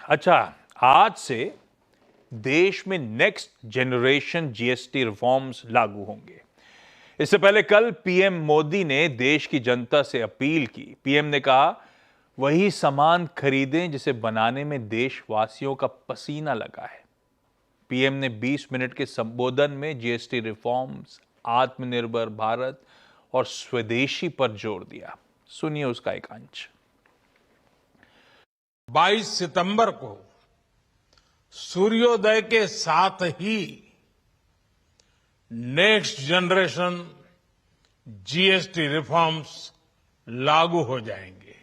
अच्छा, आज से देश में नेक्स्ट जनरेशन जीएसटी रिफॉर्म्स लागू होंगे। इससे पहले कल पीएम मोदी ने देश की जनता से अपील की। पीएम ने कहा, वही सामान खरीदें जिसे बनाने में देशवासियों का पसीना लगा है। पीएम ने 20 मिनट के संबोधन में जीएसटी रिफॉर्म्स, आत्मनिर्भर भारत और स्वदेशी पर जोर दिया। सुनिए उसका एक अंश। 22 सितंबर को सूर्योदय के साथ ही नेक्स्ट जनरेशन जीएसटी रिफॉर्म्स लागू हो जाएंगे।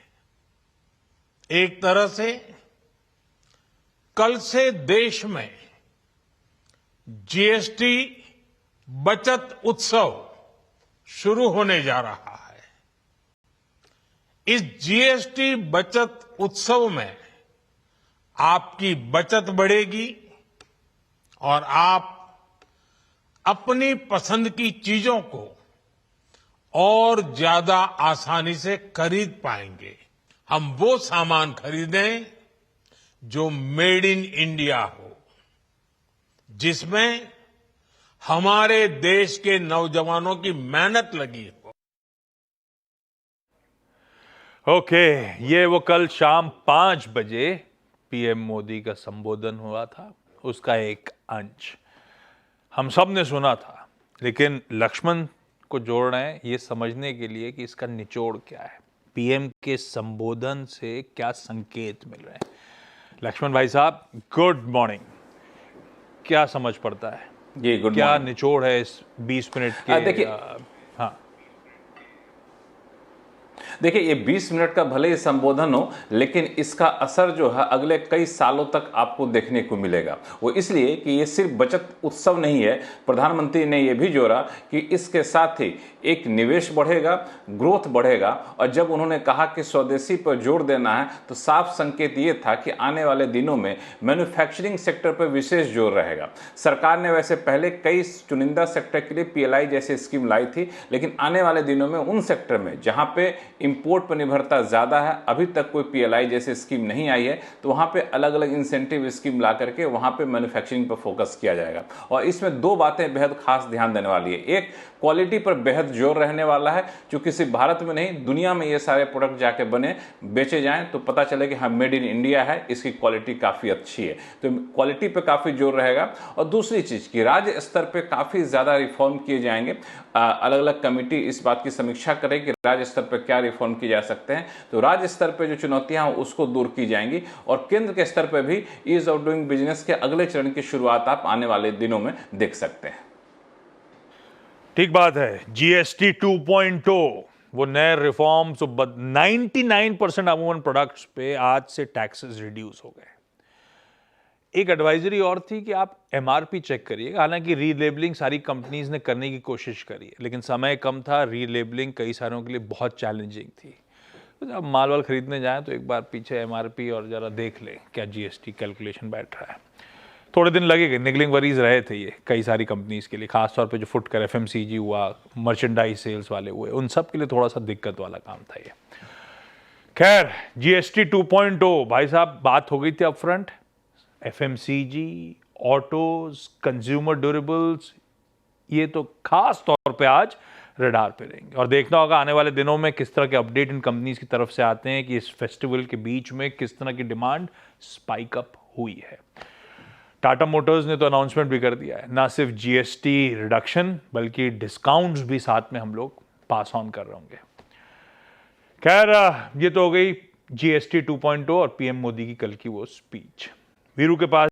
एक तरह से कल से देश में जीएसटी बचत उत्सव शुरू होने जा रहा है। इस जीएसटी बचत उत्सव में आपकी बचत बढ़ेगी और आप अपनी पसंद की चीजों को और ज्यादा आसानी से खरीद पाएंगे। हम वो सामान खरीदें जो मेड इन इंडिया हो, जिसमें हमारे देश के नौजवानों की मेहनत लगी हो। ओके, ये वो कल शाम 5 बजे पीएम मोदी का संबोधन हुआ था, उसका एक अंश हम सब ने सुना था। लेकिन लक्ष्मण को जोड़ रहे हैं ये समझने के लिए कि इसका निचोड़ क्या है, पीएम के संबोधन से क्या संकेत मिल रहे हैं। लक्ष्मण भाई साहब, गुड मॉर्निंग। क्या समझ पड़ता है, जी गुड क्या मॉर्निंग। निचोड़ है इस 20 मिनट के? देखिए ये 20 मिनट का भले ही संबोधन हो, लेकिन इसका असर जो है अगले कई सालों तक आपको देखने को मिलेगा। वो इसलिए कि ये सिर्फ बचत उत्सव नहीं है। प्रधानमंत्री ने यह भी जोड़ा कि इसके साथ ही एक निवेश बढ़ेगा, ग्रोथ बढ़ेगा। और जब उन्होंने कहा कि स्वदेशी पर जोर देना है, तो साफ संकेत ये था कि आने वाले दिनों में मैन्युफैक्चरिंग सेक्टर पर विशेष जोर रहेगा। सरकार ने वैसे पहले कई चुनिंदा सेक्टर के लिए पीएलआई जैसी स्कीम लाई थी, लेकिन आने वाले दिनों में उन सेक्टर में जहां पे इंपोर्ट पर निर्भरता ज्यादा है, अभी तक कोई पीएलआई जैसी स्कीम नहीं आई है, तो वहां पे अलग अलग इंसेंटिव स्कीम ला करके वहां पे मैन्युफैक्चरिंग पर फोकस किया जाएगा। और इसमें दो बातें बेहद खास ध्यान देने वाली है। एक, क्वालिटी पर बेहद जोर रहने वाला है, क्योंकि सिर्फ भारत में नहीं दुनिया में ये सारे प्रोडक्ट जाके बने बेचे जाएं तो पता चले कि हाँ मेड इन इंडिया है, इसकी क्वालिटी काफी अच्छी है। तो क्वालिटी पे काफी जोर रहेगा। और दूसरी चीज कि राज्य स्तर पे काफी ज्यादा रिफॉर्म किए जाएंगे। अलग अलग कमेटी इस बात की समीक्षा करेगी कि राज्य स्तर पर क्या रिफॉर्म किए जा सकते हैं। तो राज्य स्तर पर जो चुनौतियां हैं उसको दूर की जाएंगी, और केंद्र के स्तर पर भी ईज ऑफ डूइंग बिजनेस के अगले चरण की शुरुआत आप आने वाले दिनों में देख सकते हैं। ठीक बात है। जीएसटी 2.0 वो नए रिफॉर्म्स, 99% अमूमन प्रोडक्ट्स पे आज से टैक्सेस रिड्यूस हो गए। एक एडवाइजरी और थी कि आप एमआरपी चेक करिएगा। हालांकि रीलेबलिंग सारी कंपनीज ने करने की कोशिश करी है, लेकिन समय कम था। रीलेबलिंग कई सारों के लिए बहुत चैलेंजिंग थी। तो जब माल वाल खरीदने जाएं तो एक बार पीछे एमआरपी और जरा देख लें क्या जीएसटी कैलकुलेशन बैठ रहा है। थोड़े दिन लगेंगे, निगलिंग वरीज रहे थे ये कई सारी कंपनीज के लिए, खासतौर पे जो फुटकर एफएमसीजी हुआ, मर्चेंडाइज सेल्स वाले हुए, उन सब के लिए थोड़ा सा दिक्कत वाला काम था ये। खैर, जीएसटी 2.0 भाई साहब, बात हो गई थी upfront. FMCG, autos, consumer durables, ये तो खास तौर पे आज रडार पे रहेंगे। और देखना होगा आने वाले दिनों में किस तरह के अपडेट इन कंपनीज की तरफ से आते हैं कि इस फेस्टिवल के बीच में किस तरह की डिमांड स्पाइक अप हुई है। टाटा मोटर्स ने तो अनाउंसमेंट भी कर दिया है, ना सिर्फ जीएसटी रिडक्शन बल्कि डिस्काउंट्स भी साथ में हम लोग पास ऑन कर रहे होंगे। खैर, ये तो हो गई जीएसटी 2.0 और पीएम मोदी की कल की वो स्पीच। वीरू के पास